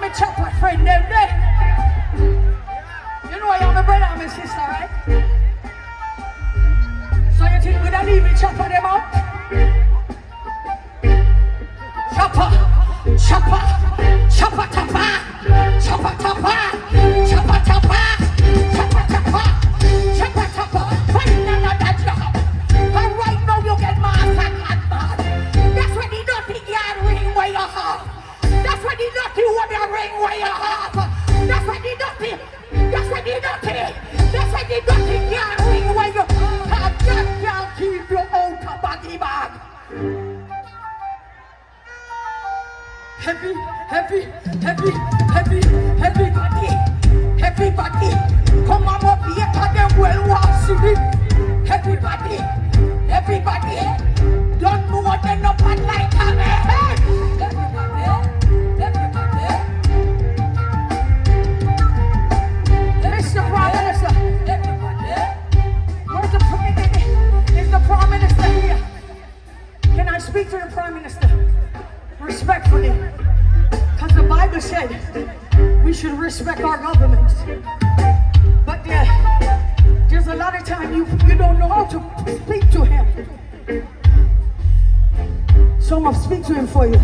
me chat my friend them there. You know I am my brother and my sister, right? So you think we don't leave me chopper them out? Chopper, chopper, chopper, chopper, chopper, chopper, chopper, chopper, chopper, chopper, chopper, chopper. Find another job. And right now you get mastered and bad. That's when the dirty yard ring where you have. That's when the dirty water ring where you have. That's when the dirty. That's when the dirty. That's when the dirty yard ring where you have. That can't keep you out of baggy bag. Heavy, heavy, heavy, heavy, heavy body, heavy body. Come on up here, cause them well walk city. Heavy body, everybody. Don't know what they know bad like a man. Everybody, everybody. Mr. Prime Minister, everybody. Where's the Prime Minister? Is the Prime Minister here? Can I speak to the Prime Minister? Respectfully, because the Bible said we should respect our governments. But there's a lot of time you don't know how to speak to him. So I'm going to speak to him for you.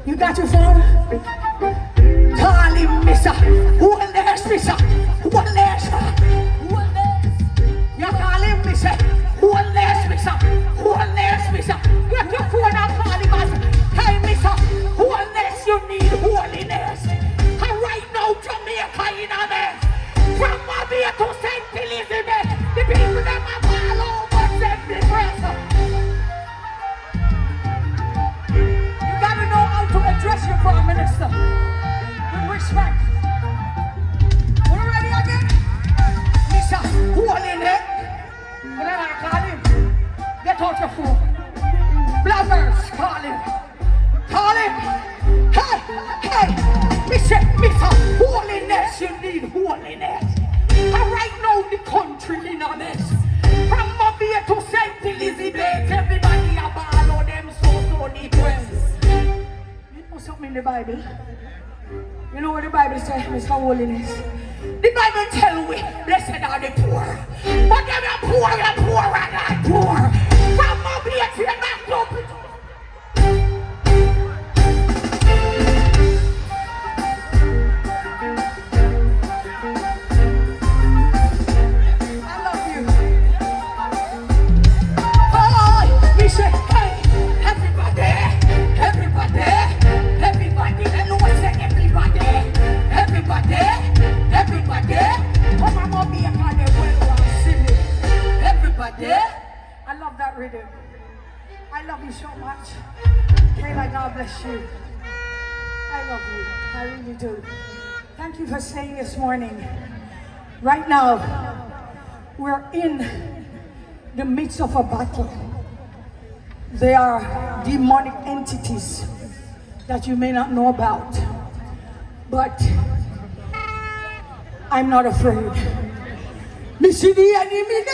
You got your phone? Call him, mister. Who will there, mister? Who will there, sir? Who will there? You call him, mister. Who will there, mister? Who will there, mister? Get your phone and call him, mister. Hey, mister, holiness, you need holiness. And right now, Jamaica in a mess. From Mabia to St. Elizabeth, the people them are all over St. Press. You gotta know how to address your Prime Minister with respect. Are you ready again? Mister, holiness. When I call him, get out your phone. Blabbers, call him. Call him. Hey, hey, Mister, holiness, you need holiness. And right now the country in a mess. From Mobile to St. Elizabeth, everybody about all them so depressed. You know something in the Bible? You know what the Bible says, Mr. Holiness? The Bible tells we, blessed are the poor. But them are poor and poorer than poor. From Mobile to the back up. I love that rhythm. I love you so much. Kayla, God bless you. I love you. I really do. Thank you for staying this morning. Right now, we're in the midst of a battle. There are demonic entities that you may not know about. But I'm not afraid. Me see the enemy now.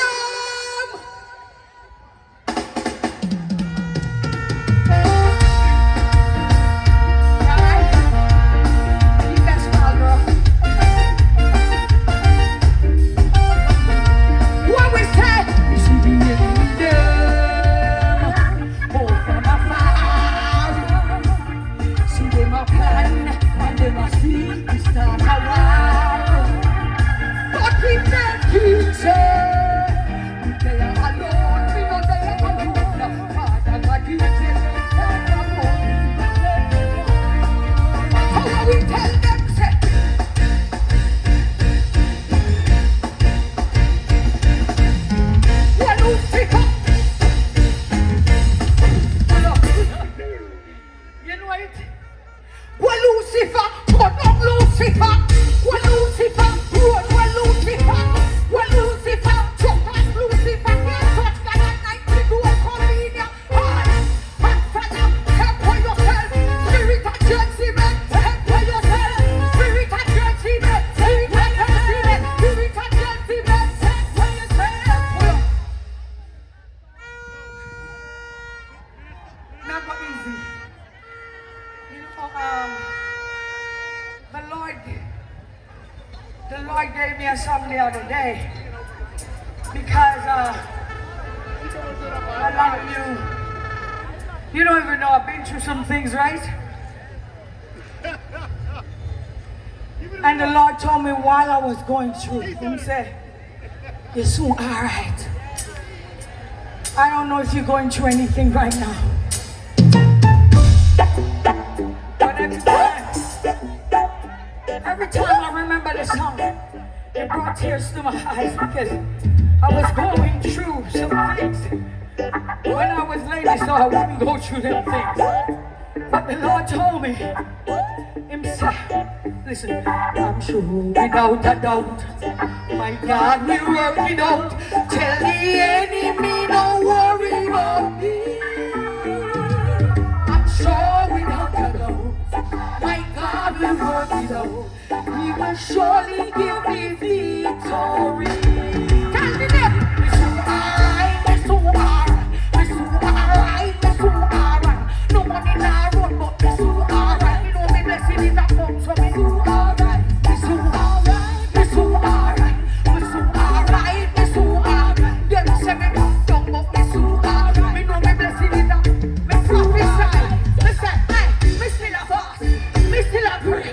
The Lord gave me a song the other day because a lot of you don't even know I've been through some things, right? And the Lord told me while I was going through, He said, "You're soon all right." I don't know if you're going through anything right now, but every time I remember the song, it brought tears to my eyes because I was going through some things when I was lady, so I wouldn't go through them things. But the Lord told me, Himself, listen, I'm sure without a doubt, my God will work it out. Tell the enemy don't worry about me. I'm sure without a doubt, my God will work it out. He will surely give me victory. Tell me that. It's so alright, it's so alright, it's so alright, it's so alright. No money in our road, but it's so alright. You know me blessing is a come, so it's so alright. It's so alright, it's so alright, it's so alright, it's so alright. Them say me don't, but it's so alright. Me know me blessing is a, me prophesy. Me say, hey, me still a fast, me still a pray.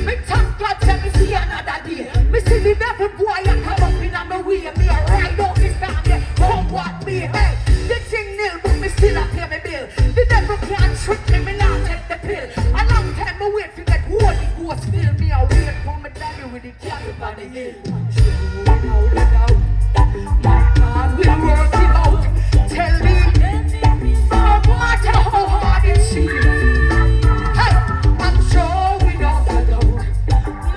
Me thank God say me see another day. Me see the devil boy a come up in a me way. Me a ride out this time, yeah, come what me. Hey, the thing nil, but me still a pay me bill. The devil can't trick me, me not take the pill. A long time me wait to get Holy Ghost fill me. I wait for me daddy with the cattle on the hill. Without a doubt, my God will work it out. Tell me, no matter how hard it seems. Hey, I'm sure without a doubt,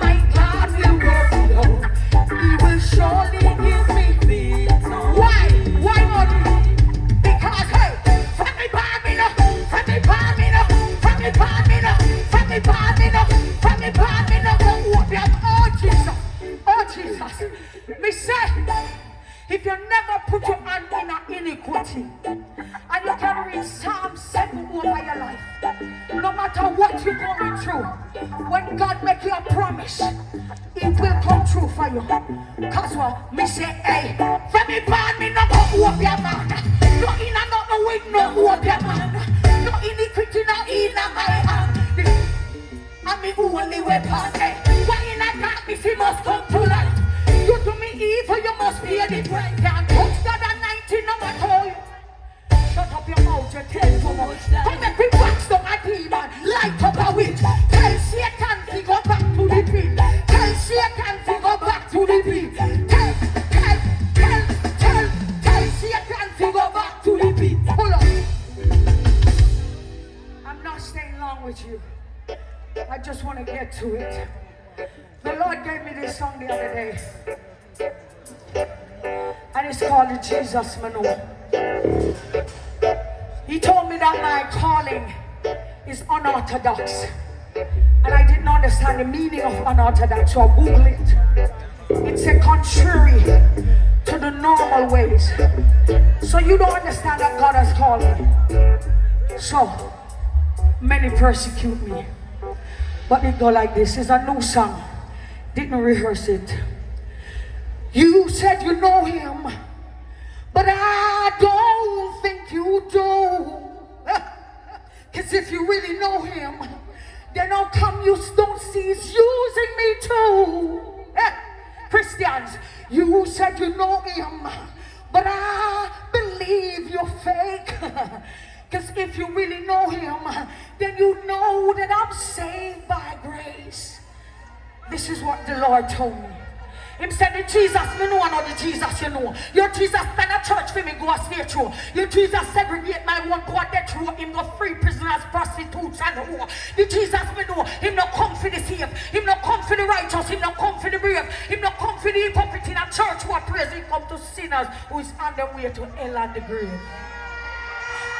my God will work it out. He will surely give me victory. Why? Why not? Because hey, from me palmina, from me palmina, from me palmina, from me palmina, from me palmina, go up your oh Jesus, me say, if you never put your hand in an iniquity, and you can read Psalm 7 over your life, no matter what you're going through, when God make you a promise, it will come true for you. Cause what? Me say, hey, from me born, me no go up your man. No in and out no way, no up your man. No iniquity, no in my hand. I'm the only weapon, hey. Why in a darkness, he must come to light. You do me evil, you must be a different. Can't touch God at 19, no matter. Shut up your mouth, you tell too much. Come make me wax down a demon, light up a witch. Tell Satan to go back to the pit. Tell Satan to go back to the pit. Tell Satan to go back to the pit. Hold on. I'm not staying long with you. I just want to get to it. The Lord gave me this song the other day, and it's called the Jesus Manual. He told me that my calling is unorthodox, and I didn't understand the meaning of unorthodox, so I Googled it. It's a contrary to the normal ways. So you don't understand that God has called me. So many persecute me. But it go like this. It's a new song. Didn't rehearse it. You said you know him, but I don't think you do. Cause if you really know him, then how come you don't see he's using me too? Christians, you said you know him, but I believe you're fake. Because if you really know him, then you know that I'm saved by grace. This is what the Lord told me. Him said, the Jesus me know, not the Jesus you know. Your Jesus stand a church for me go a sphere through. Your Jesus segregate my one go a death row. Him no free prisoners, prostitutes and whore. The Jesus me know, him no come for the safe. Him no come for the righteous. Him no come for the brave. Him no come for the hypocrite in a church who are praise. He come to sinners who is on their way to hell and the grave.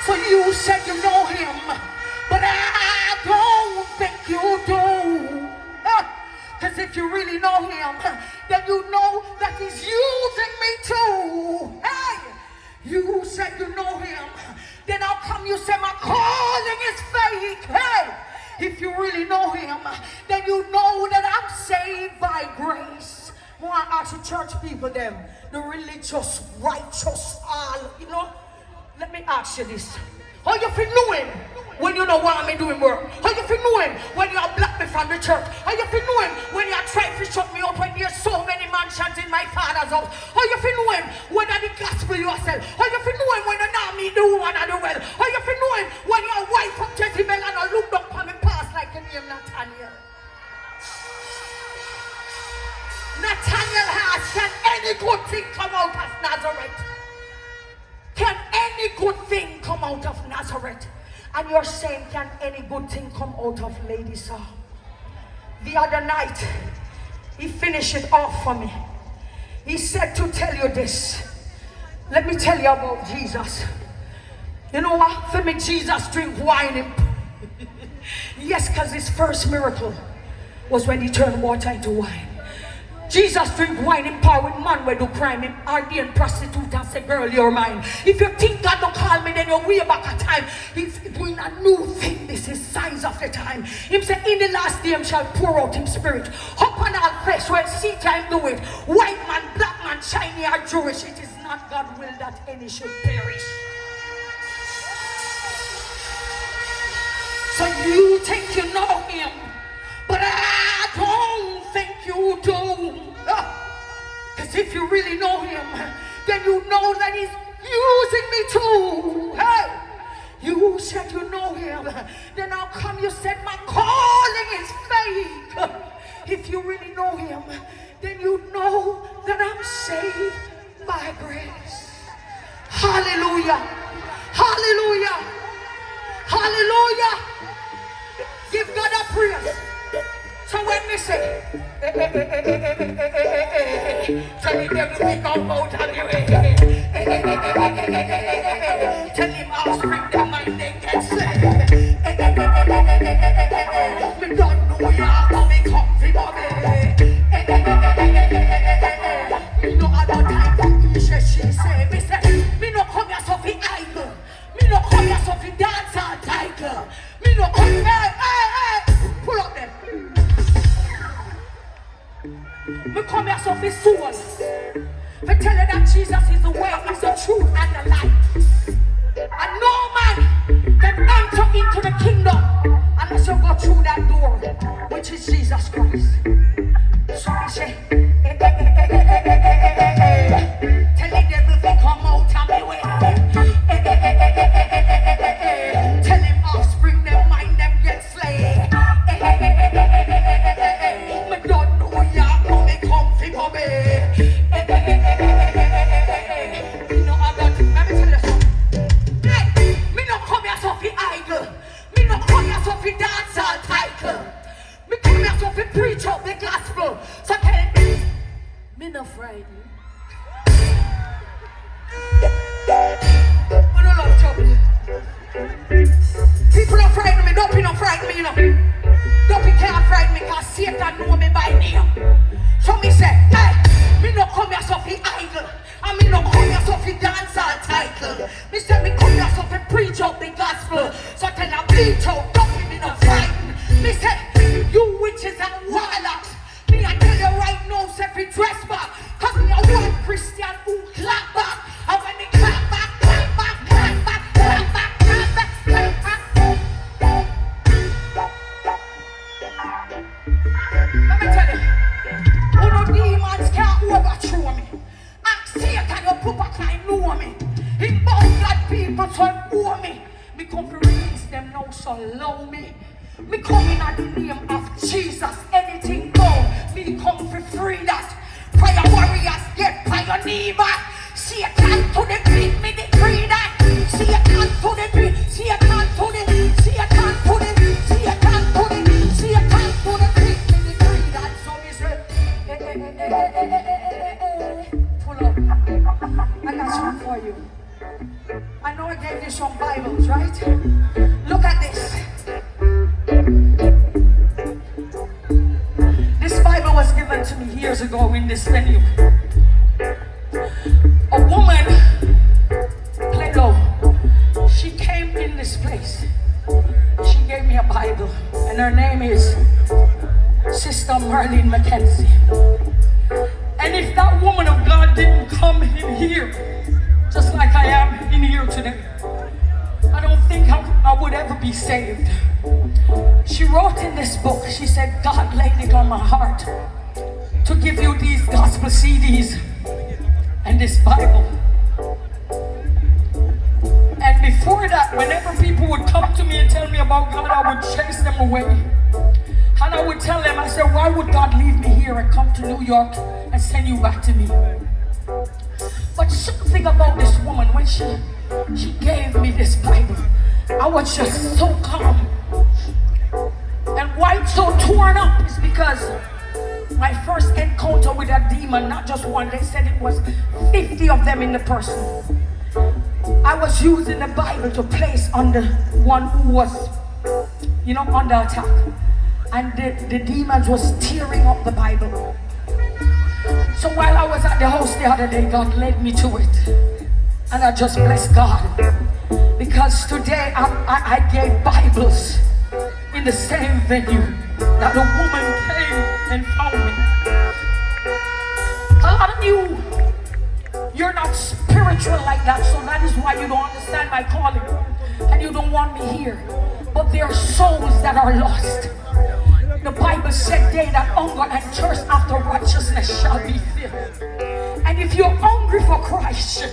So you said you know him, but I don't think you do. Because if you really know him, then you know that he's using me too. Hey, you said you know him, then how come you say my calling is fake? Hey, if you really know him, then you know that I'm saved by grace. watch the church people them, the religious, righteous, all, you know. Let me ask you this. How you feel knowing when you don't want me doing work? How you feel knowing when you are blocked me from the church? How you feel knowing when you are trying to shut me up when there's so many mansions in my father's house? How you feel knowing when I the gospel yourself? How you feel knowing when you know me the woman and the well? How you feel knowing when your wife of Jezebel and I looked up on me past like the name Nathaniel? Nathaniel asked, can any good thing come out of Nazareth? Can any good thing come out of Nazareth? And you're saying, can any good thing come out of Lady Saw? The other night, he finished it off for me. He said to tell you this. Let me tell you about Jesus. You know what? For me, Jesus drink wine. Yes, because his first miracle was when he turned water into wine. Jesus drink wine in power with man where do crime him ordained prostitute and say, girl, you're mine. If you think God don't call me, then you're way back at time. He's doing a new thing. This is signs of the time. Him say, in the last day him shall pour out his spirit upon all flesh. When see time do it. White man, black man, shiny or Jewish. It is not God's will that any should perish. So you think you know him, but I don't think you do. Because if you really know him, then you know that he's using me too. Hey, you said you know him. Then how come you said my calling is fake? If you really know him, then you know that I'm saved by grace. Hallelujah. Hallelujah. Hallelujah. Give God a praise. So when we say, tell him everything come out of the way. Tell him I'll spring the mind they can say. We don't know y'all, but we come from me. Me no other time that he say, she say. Me say, me no come here so fi idle. Me no come here so fi dance or title. Me no come here, hey, pull up them. Me come here so fi soul. For tell you that Jesus is the way, is the truth and the life. And no man can enter into the kingdom unless you go through that door, which is Jesus Christ. So we say, tell the devil to come out of my way. Tell him offspring, them mind them get slain. Me don't know ya, but me come fi for me. Me no have that. Let me tell you something. Hey, me no come here so fi idle. Me no come here so fi dance all title. Me come here so fi preach out the gospel. So tell me, me no frightened. I don't love trouble. People don't frighten me. Don't be no frighten me, you know. Don't be can't frighten me because Satan know me by name. So me say, hey, me no come here so fi idle. And me no come here so fi dance all title. Me say me come here so fi preach out the gospel. So tell her bleach out, don't be no frightened. Me say, you witches and warlocks. Me I tell you right now, say fi dress back. Cause me a one Christian who clap back. And when they clap back, clap back, clap back, clap back, clap back, clap back. Let me tell you, who no demons can't overthrow me. Ask Satan, your papa can't know me. He bound God people so owe me. Me come to release them now, so allow me. Me come in at the name of Jesus, anything go. Me come for free that. Prayer warriors get by your knee back. Satan to the beat, me decree that. Satan to the beat, Satan to the, Satan to the, Satan to the, Satan to the beat, me decree that. So me say, pull up. I got something for you. I know I gave you some Bibles, right? Look at this. This Bible was given to me years ago in this venue. A woman, play low, she came in this place. She gave me a Bible, and her name is Sister Marlene Mackenzie. And if that woman of God didn't come in here, just like I am in here today, I don't think I would ever be saved. She wrote in this book, she said, God laid it on my heart to give you these gospel CDs and this Bible. And before that, whenever people would come to me and tell me about God, I would chase them away. And I would tell them, I said, why would God leave me here and come to New York and send you back to me? But something about this woman, when she gave me this Bible, I was just so calm. And why it's so torn up is because my first encounter with a demon, not just one, they said it was 50 of them in the person. I was using the Bible to place on the one who was, under attack. And the demons was tearing up the Bible. So while I was at the house the other day, God led me to it. And I just bless God. Because today I gave Bibles in the same venue that the woman came and found me. A lot of you, you're not spiritual like that, so that is why you don't understand my calling. And you don't want me here. But there are souls that are lost. The Bible said they that hunger and thirst after righteousness shall be filled. And if you're hungry for Christ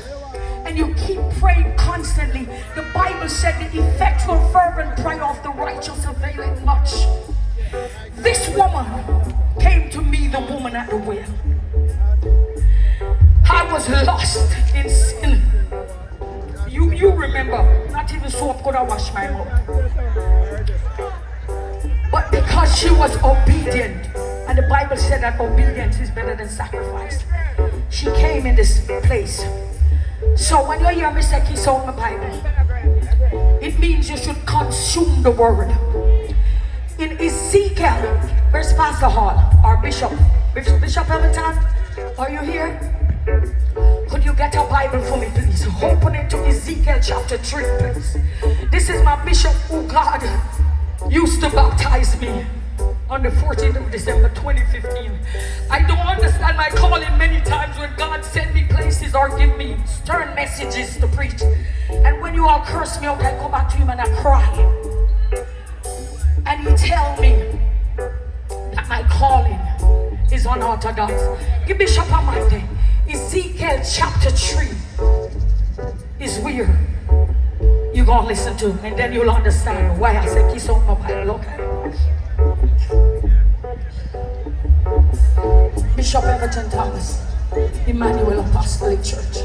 and you keep praying constantly, the Bible said the effectual fervent prayer of the righteous availeth much. This woman came to me, the woman at the well. I was lost in sin. You remember, not even soap could I wash my mouth. But because she was obedient, and the Bible said that obedience is better than sacrifice, she came in this place. So when you hear me say kiss out my Bible, it means you should consume the word. In Ezekiel, where's Pastor Hall, our Bishop Hamilton? Are you here? Could you get a Bible for me, please? Open it to Ezekiel chapter 3, please. This is my bishop who God used to baptize me on the 14th of December 2015. I don't understand my calling many times when God send me places or give me stern messages to preach. And when you all curse me out, I go back to him and I cry. And he tell me that my calling is unorthodox. Give Bishop a Monday. Ezekiel chapter 3 is weird. You're going to listen to, and then you'll understand why I say kiss out my Bible, okay? Bishop Everton Thomas, Emmanuel Apostolic Church.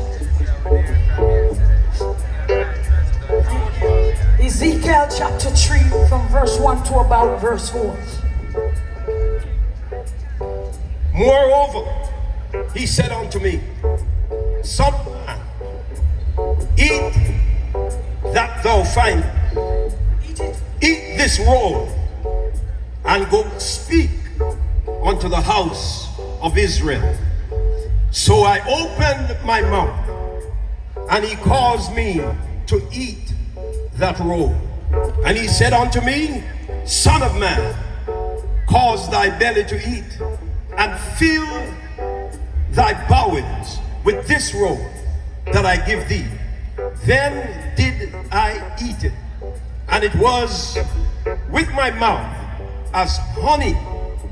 Ezekiel chapter 3 from verse 1 to about verse 4. Moreover, he said unto me, Son of man, eat that thou find, eat this roll, and go speak unto the house of Israel. So I opened my mouth, and he caused me to eat that roll. And he said unto me, Son of man, cause thy belly to eat, and fill thy bowels with this roll that I give thee. Then did I eat it, and it was with my mouth as honey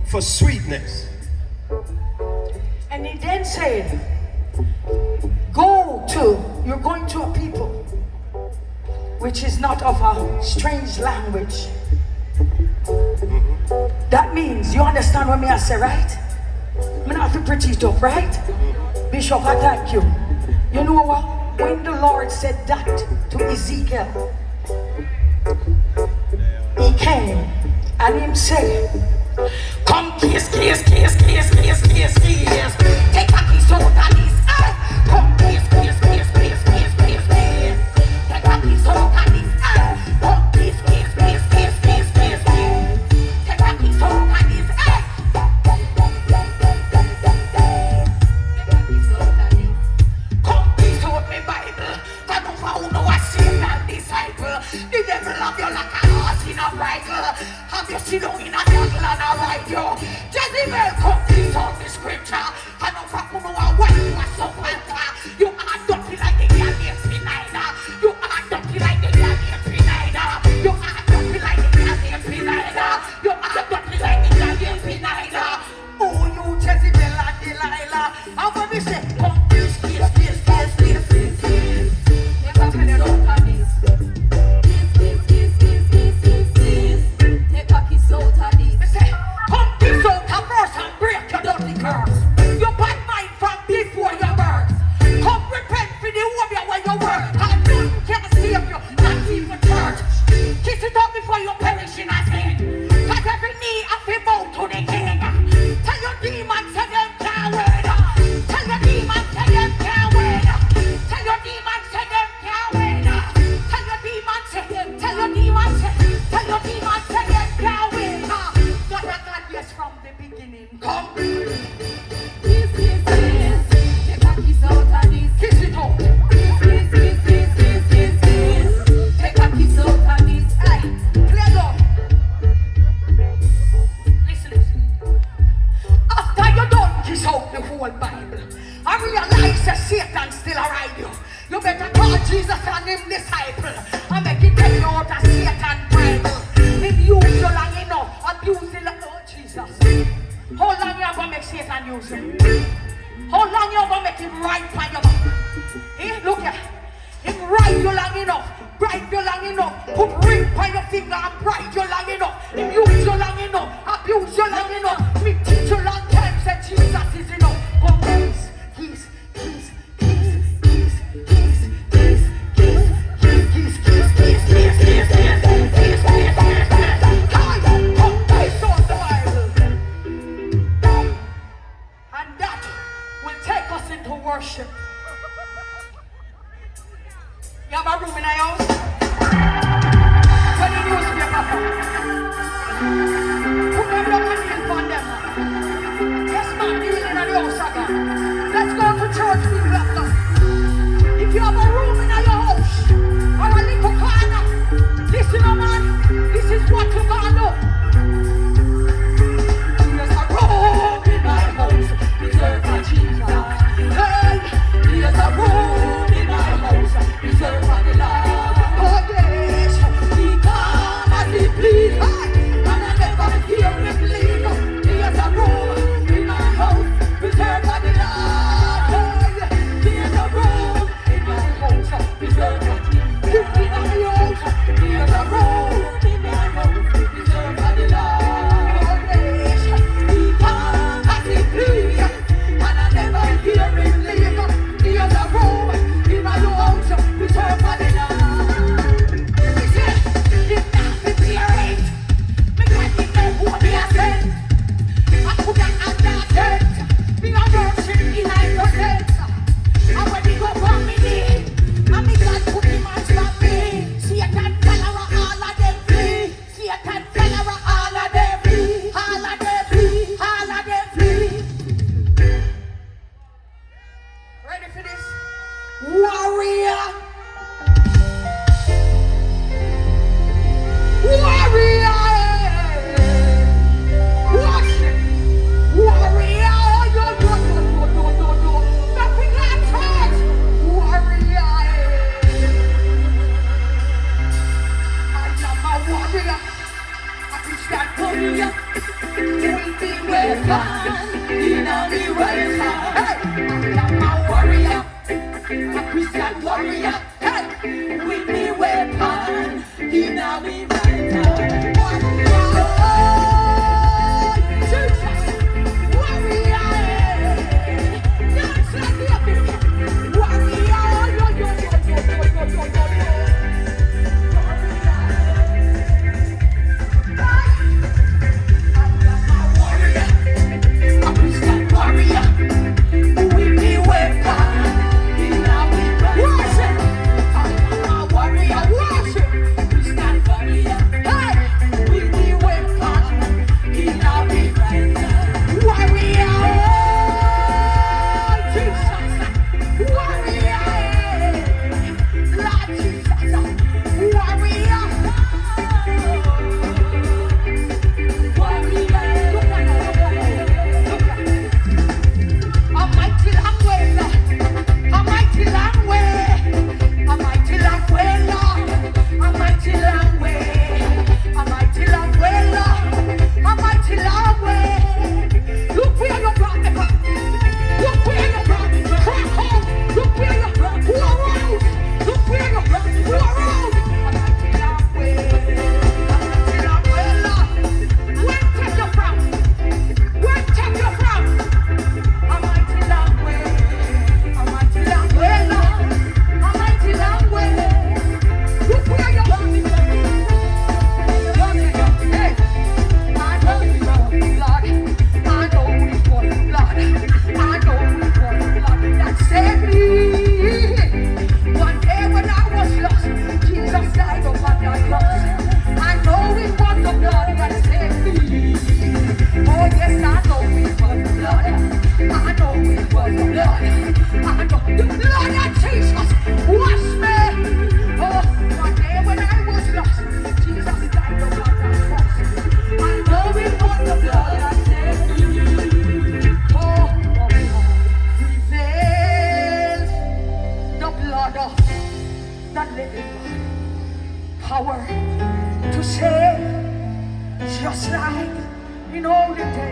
for sweetness. And he then said, you're going to a people which is not of a strange language. That means, you understand what me I say, right? I'm not to pretty it up, right? Bishop, I thank you. You know what? When the Lord said that to Ezekiel, he came and him said, come kiss. Take a kiss out of this. Come kiss. Take a kiss out of this. Come kiss. Take a kiss out of this. Come kiss out my Bible. God don't know who I see that disciple. The devil love you like a horse in a bridle. Have you seen him in a devil and a ride you? Jezebel, come kiss out the scripture. I me say, come kiss, kiss, kiss, kiss, kiss, kiss, kiss. Never tell you no this. Kiss, kiss, kiss, kiss, kiss, kiss, kiss. Take a kiss out of this. Me say, come kiss out of verse and break your dirty curse. Your bad mind from before your birth. Come repent for the warrior where you were. And nothing can save you, not even church. Kiss it up before you perish in a sin. Cause every knee have to bow to the king. Tell your demons say them can't win. Tell your demons say them can't win. Tell your demons say them can't win. Tell your demons say them, tell your demons say, tell your demons say them can't win. God has God yes from the beginning. Come. Kiss, kiss, kiss. Take a kiss out of this. Kiss it out. Kiss, kiss, kiss, kiss, kiss, kiss, kiss. Take a kiss out of this. Hey, play along. Listen, listen. After you done kiss out the whole Bible, I realize that Satan still around you. You better call Jesus and him disciple. I make it tell you out of Satan Bible. If you use you long enough, abuse it like, oh Jesus. How long you gonna make Satan use you? How long you gonna make him right by your back? Look here. Him ride you long enough, bribe you long enough, put ring by your finger and bribe you long enough. Him use you long enough, abuse you long enough. Me teach you long time, say Jesus is enough. Go kiss, kiss, kiss, kiss, kiss, kiss, kiss, kiss, kiss, kiss, kiss, kiss, kiss, kiss, kiss, kiss, kiss. Come kiss on the Bible. And that will take us into worship. You have a room in your house? When the newspaper come, put them down and kneel upon them. Yes, man, kneel in the house again. Let's go to church, people of God. If you have a room in your house, or a little corner, listen, oh man, this is what you're gonna do. There's a room in my house, reserved for Jesus. Hey, there's a room in my house, reserved for the Lord. Oh yes, he come as he please, and I never hear him leave. There's a room in my house, reserved for the Lord. There's a room in my house, reserved for Jesus. There's a room in my house, reserved for the Lord. Oh yes, he come as he please, and I never hear him leave. There's a room in my house, reserved for the Lord. Listen, if not prepared, because he know who he has sent. I could not understand. Me a worship in my presence. And when he go from me in, and me God put him on stop me. Satan follower all of them flee. Satan follower all of them flee. All of them flee. All of them flee. Ready for this? Warrior. Warrior. Worship. Warrior. Nothing like that. Warrior. I am a warrior. I Christian warrior. Will be welcome in a new right hand. Hey, I am a warrior. A Christian warrior, hey, with me weapon, in a me right hand. Jesus, warrior, dance like the warrior, I am a warrior, a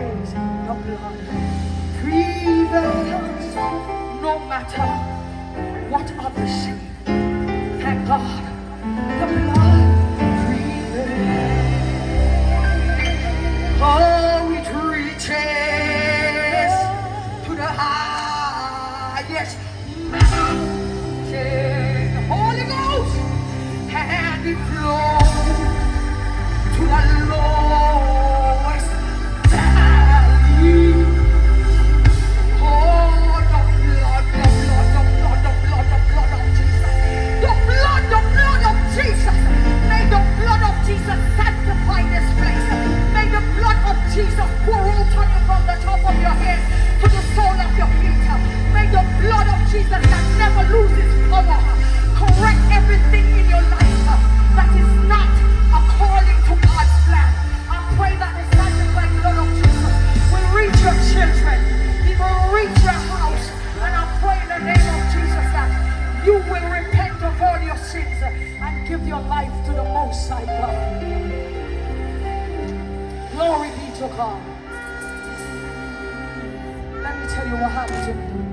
always the blood prevails. No matter what others see, thank God the blood prevails. Oh, it reaches to the highest mountain, Holy Ghost, and it flows to the lowest valley. Oh, the blood, the blood, the blood, the blood, the blood of Jesus. The blood of Jesus. May the blood of Jesus sanctify this place. May the blood of Jesus pour out on you from the top of your head to the sole of your feet. May the blood of Jesus that never loses power correct everything in your life that is not according to God's plan. I pray that the sanctified blood of Jesus will reach your children, it will reach your house, and I pray in the name of Jesus that you will repent of all your sins and give your life to the Most High God. Glory be to God. Let me tell you what happened to me.